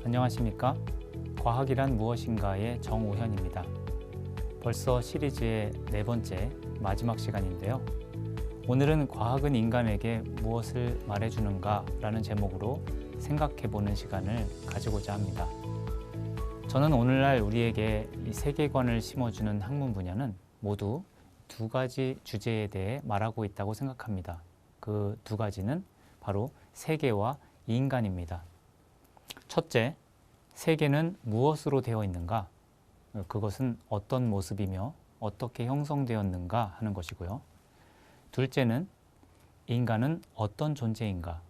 안녕하십니까? 과학이란 무엇인가의 정우현입니다. 벌써 시리즈의 4번째 마지막 시간인데요. 오늘은 과학은 인간에게 무엇을 말해주는가 라는 제목으로 생각해보는 시간을 가지고자 합니다. 저는 오늘날 우리에게 이 세계관을 심어주는 학문 분야는 모두 2가지 주제에 대해 말하고 있다고 생각합니다. 그 2가지는 바로 세계와 인간입니다. 첫째, 세계는 무엇으로 되어 있는가? 그것은 어떤 모습이며 어떻게 형성되었는가 하는 것이고요. 둘째는 인간은 어떤 존재인가?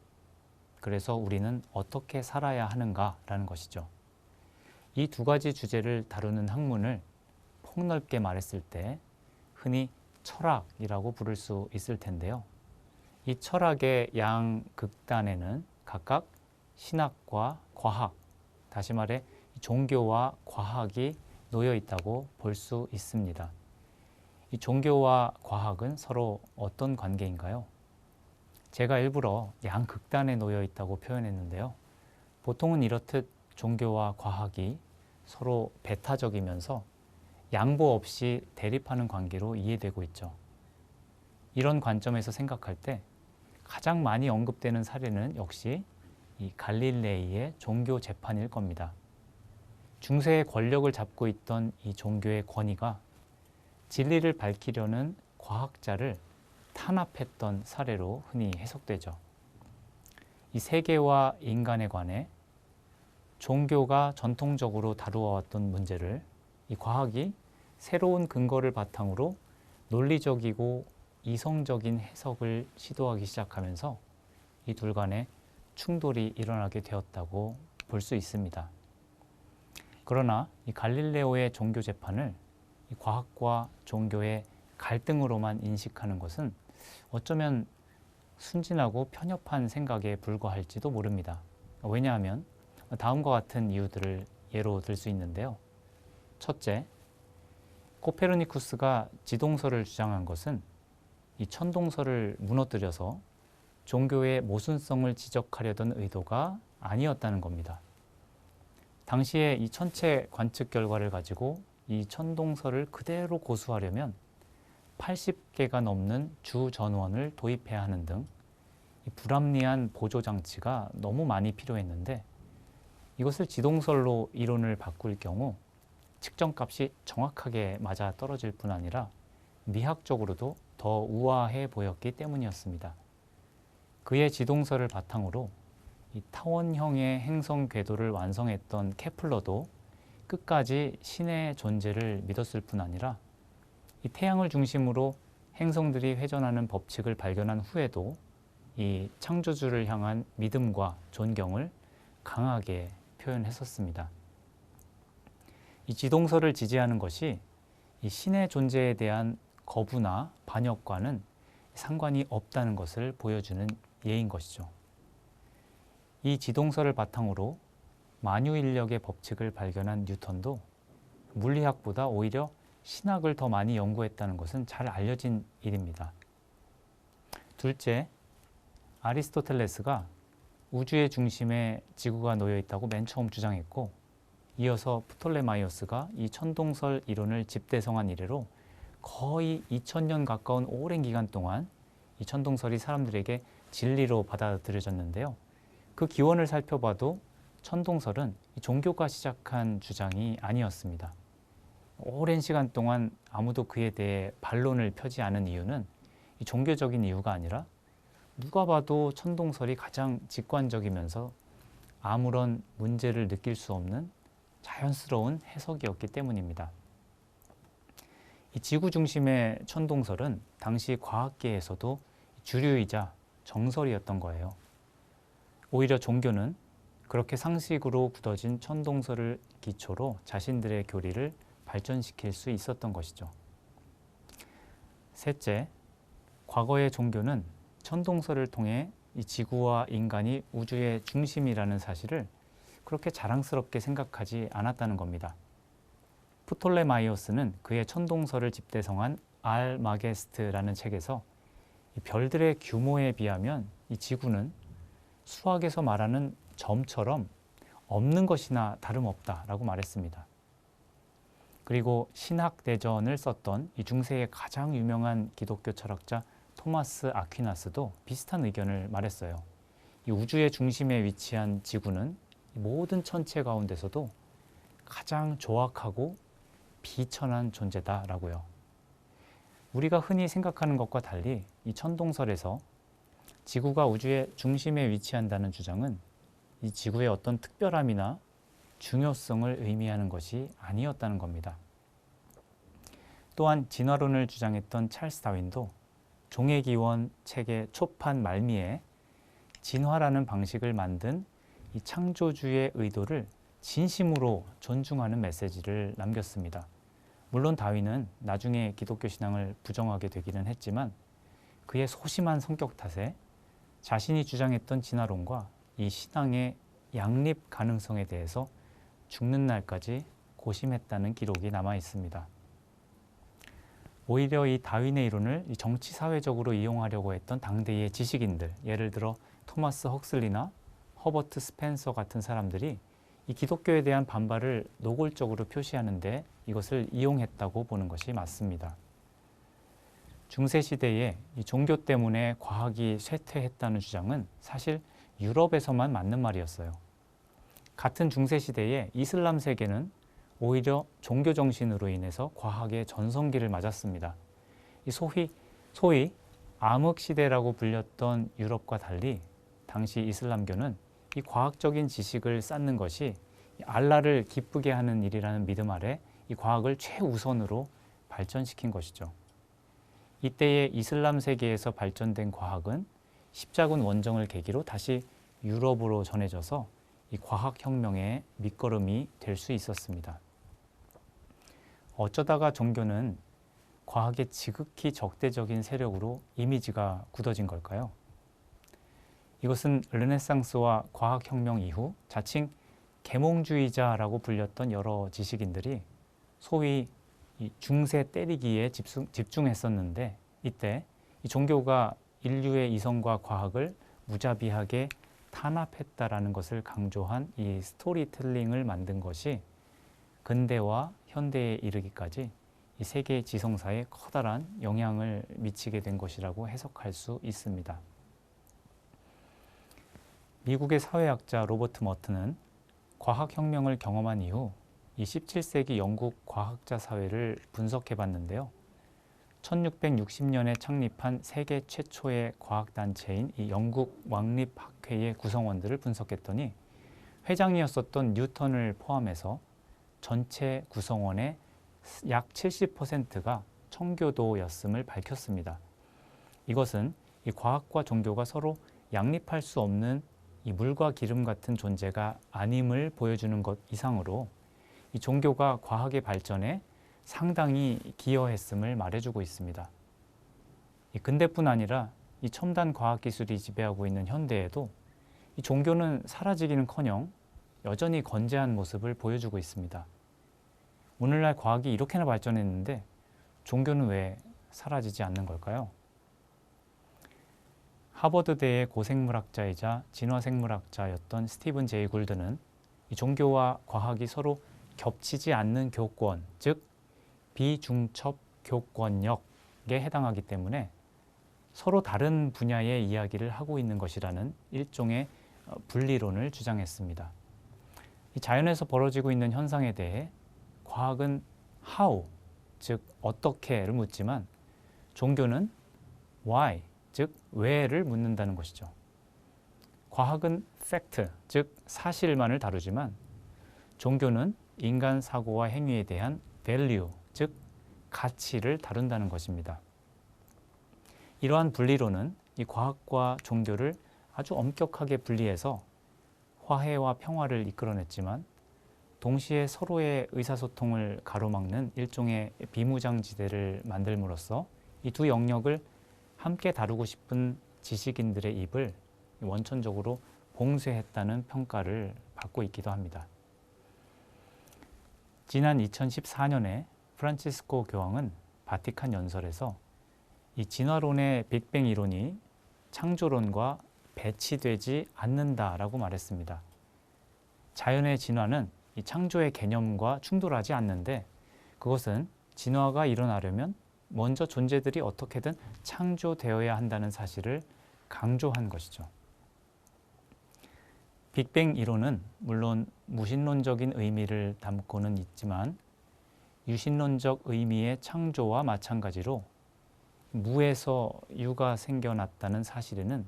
그래서 우리는 어떻게 살아야 하는가? 라는 것이죠. 이 2가지 주제를 다루는 학문을 폭넓게 말했을 때 흔히 철학이라고 부를 수 있을 텐데요. 이 철학의 양극단에는 각각 신학과 과학, 다시 말해 종교와 과학이 놓여 있다고 볼 수 있습니다. 이 종교와 과학은 서로 어떤 관계인가요? 제가 일부러 양극단에 놓여 있다고 표현했는데요. 보통은 이렇듯 종교와 과학이 서로 배타적이면서 양보 없이 대립하는 관계로 이해되고 있죠. 이런 관점에서 생각할 때 가장 많이 언급되는 사례는 역시 이 갈릴레이의 종교 재판일 겁니다. 중세의 권력을 잡고 있던 이 종교의 권위가 진리를 밝히려는 과학자를 탄압했던 사례로 흔히 해석되죠. 이 세계와 인간에 관해 종교가 전통적으로 다루어왔던 문제를 이 과학이 새로운 근거를 바탕으로 논리적이고 이성적인 해석을 시도하기 시작하면서 이 둘 간의 충돌이 일어나게 되었다고 볼 수 있습니다. 그러나 이 갈릴레오의 종교 재판을 이 과학과 종교의 갈등으로만 인식하는 것은 어쩌면 순진하고 편협한 생각에 불과할지도 모릅니다. 왜냐하면 다음과 같은 이유들을 예로 들 수 있는데요. 첫째, 코페르니쿠스가 지동설을 주장한 것은 이 천동설을 무너뜨려서 종교의 모순성을 지적하려던 의도가 아니었다는 겁니다. 당시에 이 천체 관측 결과를 가지고 이 천동설을 그대로 고수하려면 80개가 넘는 주전원을 도입해야 하는 등 불합리한 보조 장치가 너무 많이 필요했는데 이것을 지동설로 이론을 바꿀 경우 측정값이 정확하게 맞아 떨어질 뿐 아니라 미학적으로도 더 우아해 보였기 때문이었습니다. 그의 지동설을 바탕으로 이 타원형의 행성 궤도를 완성했던 케플러도 끝까지 신의 존재를 믿었을 뿐 아니라 이 태양을 중심으로 행성들이 회전하는 법칙을 발견한 후에도 이 창조주를 향한 믿음과 존경을 강하게 표현했었습니다. 이 지동설을 지지하는 것이 이 신의 존재에 대한 거부나 반역과는 상관이 없다는 것을 보여주는 예인 것이죠. 이 지동설을 바탕으로 만유인력의 법칙을 발견한 뉴턴도 물리학보다 오히려 신학을 더 많이 연구했다는 것은 잘 알려진 일입니다. 둘째, 아리스토텔레스가 우주의 중심에 지구가 놓여 있다고 맨 처음 주장했고 이어서 프톨레마이오스가 이 천동설 이론을 집대성한 이래로 거의 2000년 가까운 오랜 기간 동안 이 천동설이 사람들에게 진리로 받아들여졌는데요. 그 기원을 살펴봐도 천동설은 종교가 시작한 주장이 아니었습니다. 오랜 시간 동안 아무도 그에 대해 반론을 펴지 않은 이유는 이 종교적인 이유가 아니라 누가 봐도 천동설이 가장 직관적이면서 아무런 문제를 느낄 수 없는 자연스러운 해석이었기 때문입니다. 이 지구 중심의 천동설은 당시 과학계에서도 주류이자 정설이었던 거예요. 오히려 종교는 그렇게 상식으로 굳어진 천동설을 기초로 자신들의 교리를 발전시킬 수 있었던 것이죠. 셋째, 과거의 종교는 천동설을 통해 이 지구와 인간이 우주의 중심이라는 사실을 그렇게 자랑스럽게 생각하지 않았다는 겁니다. 프톨레마이오스는 그의 천동설을 집대성한 알마게스트라는 책에서 이 별들의 규모에 비하면 이 지구는 수학에서 말하는 점처럼 없는 것이나 다름없다라고 말했습니다. 그리고 신학대전을 썼던 이 중세의 가장 유명한 기독교 철학자 토마스 아퀴나스도 비슷한 의견을 말했어요. 이 우주의 중심에 위치한 지구는 모든 천체 가운데서도 가장 조악하고 비천한 존재다라고요. 우리가 흔히 생각하는 것과 달리 이 천동설에서 지구가 우주의 중심에 위치한다는 주장은 이 지구의 어떤 특별함이나 중요성을 의미하는 것이 아니었다는 겁니다. 또한 진화론을 주장했던 찰스 다윈도 종의 기원 책의 초판 말미에 진화라는 방식을 만든 이 창조주의 의도를 진심으로 존중하는 메시지를 남겼습니다. 물론 다윈은 나중에 기독교 신앙을 부정하게 되기는 했지만 그의 소심한 성격 탓에 자신이 주장했던 진화론과 이 신앙의 양립 가능성에 대해서 죽는 날까지 고심했다는 기록이 남아 있습니다. 오히려 이 다윈의 이론을 정치 사회적으로 이용하려고 했던 당대의 지식인들, 예를 들어 토마스 헉슬리나 허버트 스펜서 같은 사람들이 이 기독교에 대한 반발을 노골적으로 표시하는데 이것을 이용했다고 보는 것이 맞습니다. 중세 시대에 이 종교 때문에 과학이 쇠퇴했다는 주장은 사실 유럽에서만 맞는 말이었어요. 같은 중세 시대에 이슬람 세계는 오히려 종교 정신으로 인해서 과학의 전성기를 맞았습니다. 이 소위 암흑 시대라고 불렸던 유럽과 달리 당시 이슬람교는 이 과학적인 지식을 쌓는 것이 알라를 기쁘게 하는 일이라는 믿음 아래 이 과학을 최우선으로 발전시킨 것이죠. 이때의 이슬람 세계에서 발전된 과학은 십자군 원정을 계기로 다시 유럽으로 전해져서 이 과학혁명의 밑거름이 될 수 있었습니다. 어쩌다가 종교는 과학의 지극히 적대적인 세력으로 이미지가 굳어진 걸까요? 이것은 르네상스와 과학혁명 이후 자칭 계몽주의자라고 불렸던 여러 지식인들이 소위 이 중세 때리기에 집중했었는데 이때 이 종교가 인류의 이성과 과학을 무자비하게 탄압했다라는 것을 강조한 이 스토리텔링을 만든 것이 근대와 현대에 이르기까지 이 세계 지성사에 커다란 영향을 미치게 된 것이라고 해석할 수 있습니다. 미국의 사회학자 로버트 머튼은 과학혁명을 경험한 이후 이 17세기 영국 과학자 사회를 분석해 봤는데요. 1660년에 창립한 세계 최초의 과학단체인 이 영국 왕립학회의 구성원들을 분석했더니 회장이었었던 뉴턴을 포함해서 전체 구성원의 약 70%가 청교도였음을 밝혔습니다. 이것은 이 과학과 종교가 서로 양립할 수 없는 이 물과 기름 같은 존재가 아님을 보여주는 것 이상으로 이 종교가 과학의 발전에 상당히 기여했음을 말해주고 있습니다. 이 근대뿐 아니라 이 첨단 과학기술이 지배하고 있는 현대에도 이 종교는 사라지기는커녕 여전히 건재한 모습을 보여주고 있습니다. 오늘날 과학이 이렇게나 발전했는데 종교는 왜 사라지지 않는 걸까요? 하버드대의 고생물학자이자 진화생물학자였던 스티븐 제이 굴드는 이 종교와 과학이 서로 겹치지 않는 교권, 즉 비중첩 교권력에 해당하기 때문에 서로 다른 분야의 이야기를 하고 있는 것이라는 일종의 분리론을 주장했습니다. 이 자연에서 벌어지고 있는 현상에 대해 과학은 how, 즉 어떻게를 묻지만 종교는 why, 즉 왜를 묻는다는 것이죠. 과학은 fact, 즉 사실만을 다루지만 종교는 인간 사고와 행위에 대한 value, 즉 가치를 다룬다는 것입니다. 이러한 분리론은 이 과학과 종교를 아주 엄격하게 분리해서 화해와 평화를 이끌어냈지만 동시에 서로의 의사소통을 가로막는 일종의 비무장지대를 만들므로써 이 두 영역을 함께 다루고 싶은 지식인들의 입을 원천적으로 봉쇄했다는 평가를 받고 있기도 합니다. 지난 2014년에 프란치스코 교황은 바티칸 연설에서 이 진화론의 빅뱅 이론이 창조론과 배치되지 않는다라고 말했습니다. 자연의 진화는 이 창조의 개념과 충돌하지 않는데 그것은 진화가 일어나려면 먼저 존재들이 어떻게든 창조되어야 한다는 사실을 강조한 것이죠. 빅뱅 이론은 물론 무신론적인 의미를 담고는 있지만 유신론적 의미의 창조와 마찬가지로 무에서 유가 생겨났다는 사실에는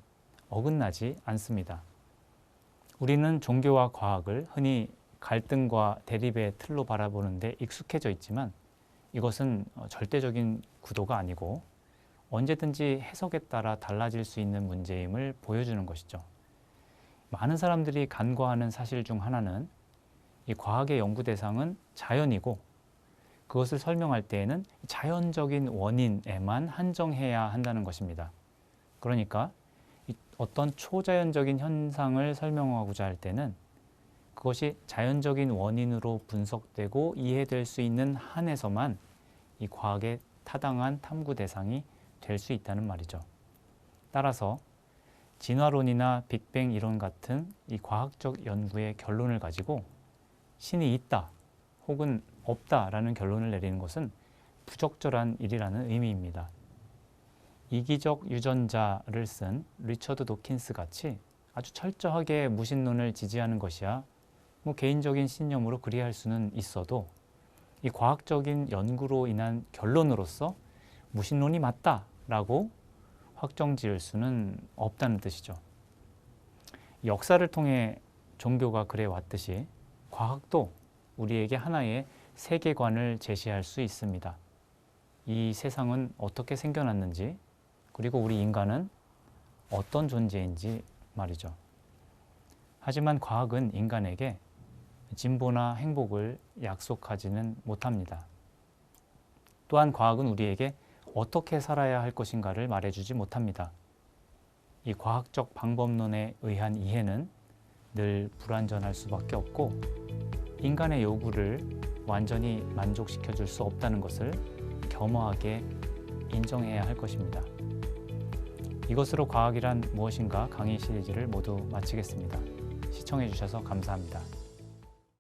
어긋나지 않습니다. 우리는 종교와 과학을 흔히 갈등과 대립의 틀로 바라보는데 익숙해져 있지만 이것은 절대적인 구도가 아니고 언제든지 해석에 따라 달라질 수 있는 문제임을 보여주는 것이죠. 많은 사람들이 간과하는 사실 중 하나는 이 과학의 연구 대상은 자연이고 그것을 설명할 때에는 자연적인 원인에만 한정해야 한다는 것입니다. 그러니까 어떤 초자연적인 현상을 설명하고자 할 때는 그것이 자연적인 원인으로 분석되고 이해될 수 있는 한에서만 이 과학의 타당한 탐구 대상이 될 수 있다는 말이죠. 따라서 진화론이나 빅뱅 이론 같은 이 과학적 연구의 결론을 가지고 신이 있다 혹은 없다라는 결론을 내리는 것은 부적절한 일이라는 의미입니다. 이기적 유전자를 쓴 리처드 도킨스 같이 아주 철저하게 무신론을 지지하는 것이야 개인적인 신념으로 그리할 수는 있어도 이 과학적인 연구로 인한 결론으로서 무신론이 맞다라고 확정 지을 수는 없다는 뜻이죠. 역사를 통해 종교가 그래 왔듯이 과학도 우리에게 하나의 세계관을 제시할 수 있습니다. 이 세상은 어떻게 생겨났는지 그리고 우리 인간은 어떤 존재인지 말이죠. 하지만 과학은 인간에게 진보나 행복을 약속하지는 못합니다. 또한 과학은 우리에게 어떻게 살아야 할 것인가를 말해주지 못합니다. 이 과학적 방법론에 의한 이해는 늘 불완전할 수밖에 없고 인간의 요구를 완전히 만족시켜 줄 수 없다는 것을 겸허하게 인정해야 할 것입니다. 이것으로 과학이란 무엇인가 강의 시리즈를 모두 마치겠습니다. 시청해 주셔서 감사합니다.